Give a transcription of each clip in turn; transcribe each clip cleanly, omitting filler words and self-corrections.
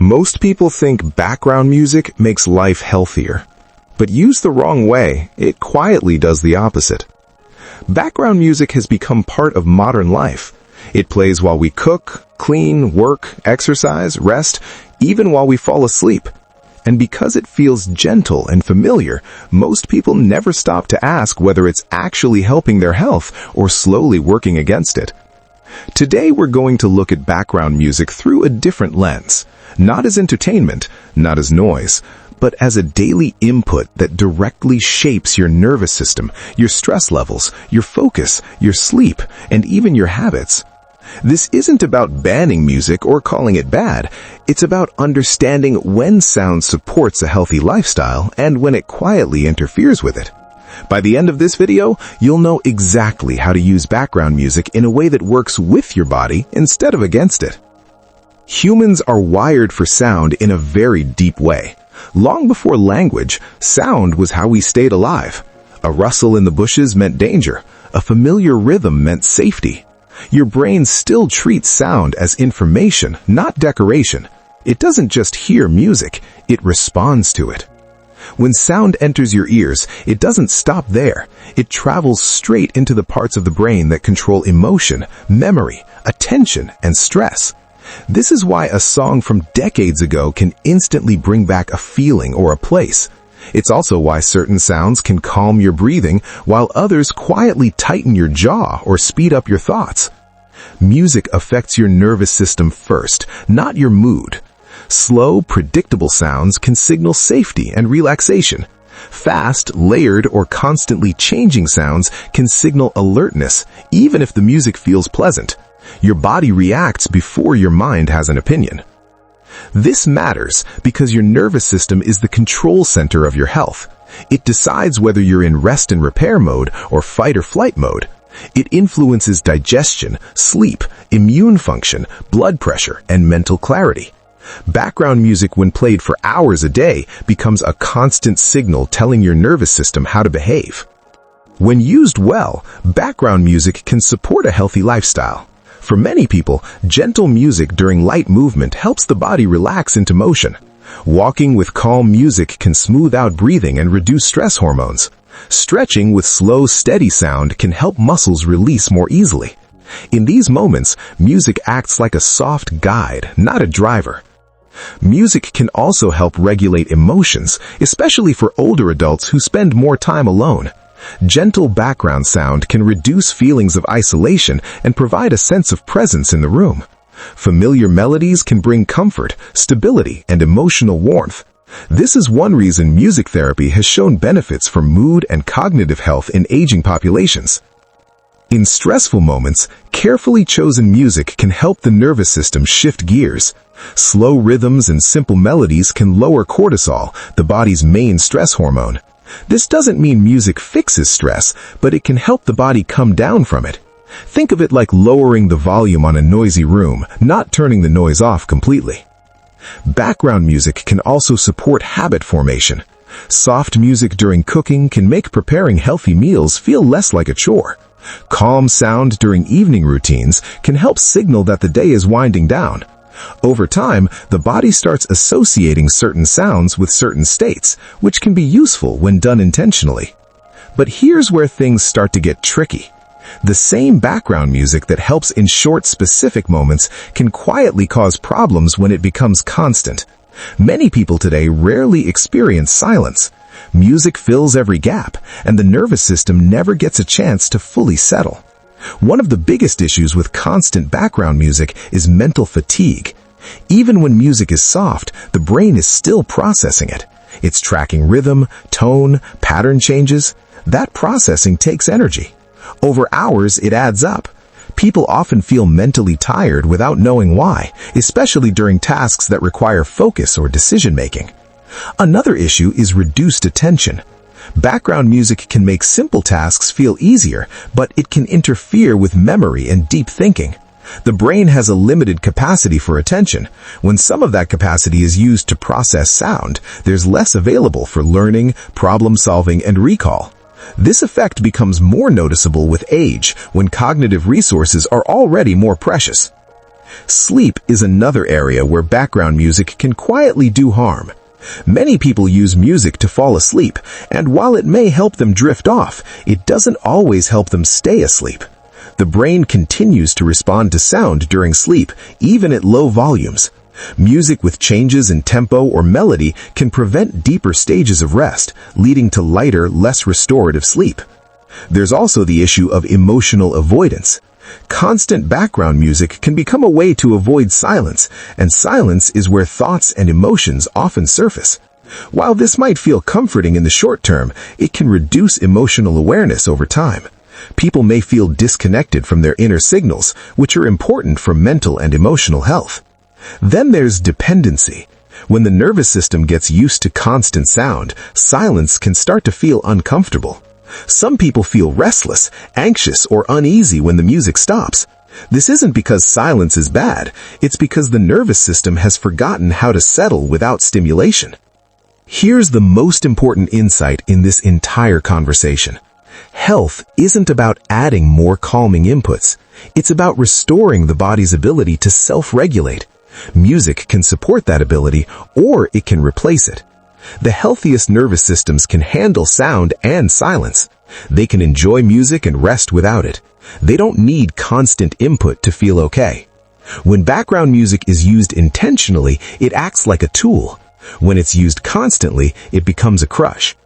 Most people think background music makes life healthier, but used the wrong way, it quietly does the opposite. Background music has become part of modern life. It plays while we cook, clean, work, exercise, rest, even while we fall asleep. And because it feels gentle and familiar, most people never stop to ask whether it's actually helping their health or slowly working against it. Today we're going to look at background music through a different lens. Not as entertainment, not as noise, but as a daily input that directly shapes your nervous system, your stress levels, your focus, your sleep, and even your habits. This isn't about banning music or calling it bad. It's about understanding when sound supports a healthy lifestyle and when it quietly interferes with it. By the end of this video, you'll know exactly how to use background music in a way that works with your body instead of against it. Humans are wired for sound in a very deep way. Long before language, sound was how we stayed alive. A rustle in the bushes meant danger. A familiar rhythm meant safety. Your brain still treats sound as information, not decoration. It doesn't just hear music, it responds to it. When sound enters your ears, it doesn't stop there. It travels straight into the parts of the brain that control emotion, memory, attention, and stress. This is why a song from decades ago can instantly bring back a feeling or a place. It's also why certain sounds can calm your breathing, while others quietly tighten your jaw or speed up your thoughts. Music affects your nervous system first, not your mood. Slow, predictable sounds can signal safety and relaxation. Fast, layered, or constantly changing sounds can signal alertness, even if the music feels pleasant. Your body reacts before your mind has an opinion. This matters because your nervous system is the control center of your health. It decides whether you're in rest and repair mode or fight or flight mode. It influences digestion, sleep, immune function, blood pressure, and mental clarity. Background music, when played for hours a day, becomes a constant signal telling your nervous system how to behave. When used well, background music can support a healthy lifestyle. For many people, gentle music during light movement helps the body relax into motion. Walking with calm music can smooth out breathing and reduce stress hormones. Stretching with slow, steady sound can help muscles release more easily. In these moments, music acts like a soft guide, not a driver. Music can also help regulate emotions, especially for older adults who spend more time alone. Gentle background sound can reduce feelings of isolation and provide a sense of presence in the room. Familiar melodies can bring comfort, stability, and emotional warmth. This is one reason music therapy has shown benefits for mood and cognitive health in aging populations. In stressful moments, carefully chosen music can help the nervous system shift gears. Slow rhythms and simple melodies can lower cortisol, the body's main stress hormone. This doesn't mean music fixes stress, but it can help the body come down from it. Think of it like lowering the volume on a noisy room, not turning the noise off completely. Background music can also support habit formation. Soft music during cooking can make preparing healthy meals feel less like a chore. Calm sound during evening routines can help signal that the day is winding down. Over time, the body starts associating certain sounds with certain states, which can be useful when done intentionally. But here's where things start to get tricky. The same background music that helps in short, specific moments can quietly cause problems when it becomes constant. Many people today rarely experience silence. Music fills every gap, and the nervous system never gets a chance to fully settle. One of the biggest issues with constant background music is mental fatigue. Even when music is soft, the brain is still processing it. It's tracking rhythm, tone, pattern changes. That processing takes energy. Over hours, it adds up. People often feel mentally tired without knowing why, especially during tasks that require focus or decision-making. Another issue is reduced attention. Background music can make simple tasks feel easier, but it can interfere with memory and deep thinking. The brain has a limited capacity for attention. When some of that capacity is used to process sound, there's less available for learning, problem-solving, and recall. This effect becomes more noticeable with age, when cognitive resources are already more precious. Sleep is another area where background music can quietly do harm. Many people use music to fall asleep, and while it may help them drift off, it doesn't always help them stay asleep. The brain continues to respond to sound during sleep, even at low volumes. Music with changes in tempo or melody can prevent deeper stages of rest, leading to lighter, less restorative sleep. There's also the issue of emotional avoidance. Constant background music can become a way to avoid silence, and silence is where thoughts and emotions often surface. While this might feel comforting in the short term, it can reduce emotional awareness over time. People may feel disconnected from their inner signals, which are important for mental and emotional health. Then there's dependency. When the nervous system gets used to constant sound, silence can start to feel uncomfortable. Some people feel restless, anxious, or uneasy when the music stops. This isn't because silence is bad, it's because the nervous system has forgotten how to settle without stimulation. Here's the most important insight in this entire conversation. Health isn't about adding more calming inputs. It's about restoring the body's ability to self-regulate. Music can support that ability, or it can replace it. The healthiest nervous systems can handle sound and silence. They can enjoy music and rest without it. They don't need constant input to feel okay. When background music is used intentionally, it acts like a tool. When it's used constantly, it becomes a crutch.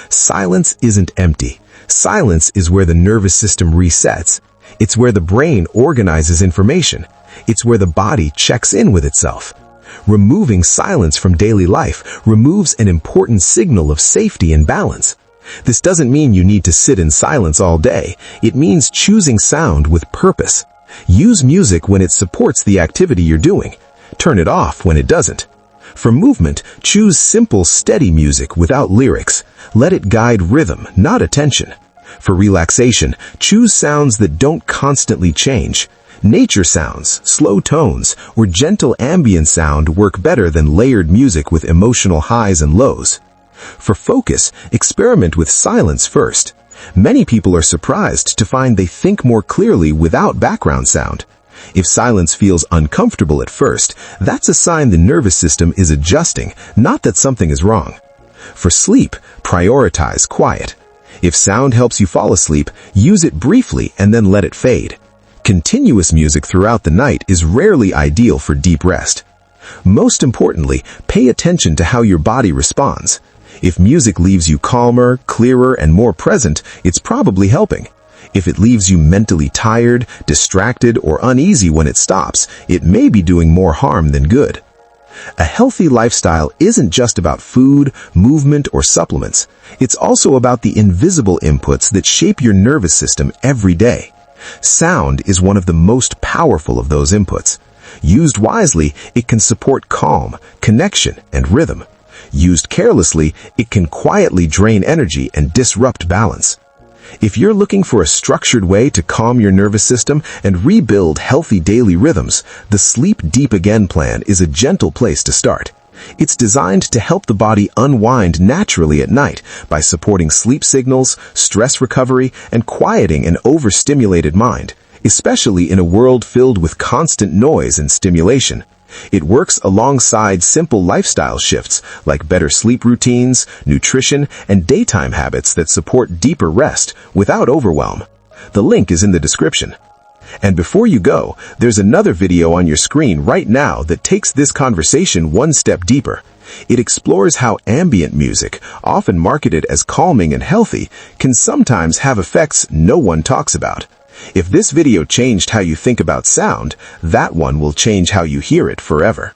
Silence isn't empty. Silence is where the nervous system resets. It's where the brain organizes information. It's where the body checks in with itself. Removing silence from daily life removes an important signal of safety and balance. This doesn't mean you need to sit in silence all day. It means choosing sound with purpose. Use music when it supports the activity you're doing. Turn it off when it doesn't. For movement, choose simple, steady music without lyrics. Let it guide rhythm, not attention. For relaxation, choose sounds that don't constantly change. Nature sounds, slow tones, or gentle ambient sound work better than layered music with emotional highs and lows. For focus, experiment with silence first. Many people are surprised to find they think more clearly without background sound. If silence feels uncomfortable at first, that's a sign the nervous system is adjusting, not that something is wrong. For sleep, prioritize quiet. If sound helps you fall asleep, use it briefly and then let it fade. Continuous music throughout the night is rarely ideal for deep rest. Most importantly, pay attention to how your body responds. If music leaves you calmer, clearer, and more present, it's probably helping. If it leaves you mentally tired, distracted, or uneasy when it stops, it may be doing more harm than good. A healthy lifestyle isn't just about food, movement, or supplements. It's also about the invisible inputs that shape your nervous system every day. Sound is one of the most powerful of those inputs. Used wisely, it can support calm, connection, and rhythm. Used carelessly, it can quietly drain energy and disrupt balance. If you're looking for a structured way to calm your nervous system and rebuild healthy daily rhythms, the Sleep Deep Again plan is a gentle place to start. It's designed to help the body unwind naturally at night by supporting sleep signals, stress recovery, and quieting an overstimulated mind, especially in a world filled with constant noise and stimulation. It works alongside simple lifestyle shifts like better sleep routines, nutrition, and daytime habits that support deeper rest without overwhelm. The link is in the description. And before you go, there's another video on your screen right now that takes this conversation one step deeper. It explores how ambient music, often marketed as calming and healthy, can sometimes have effects no one talks about. If this video changed how you think about sound, that one will change how you hear it forever.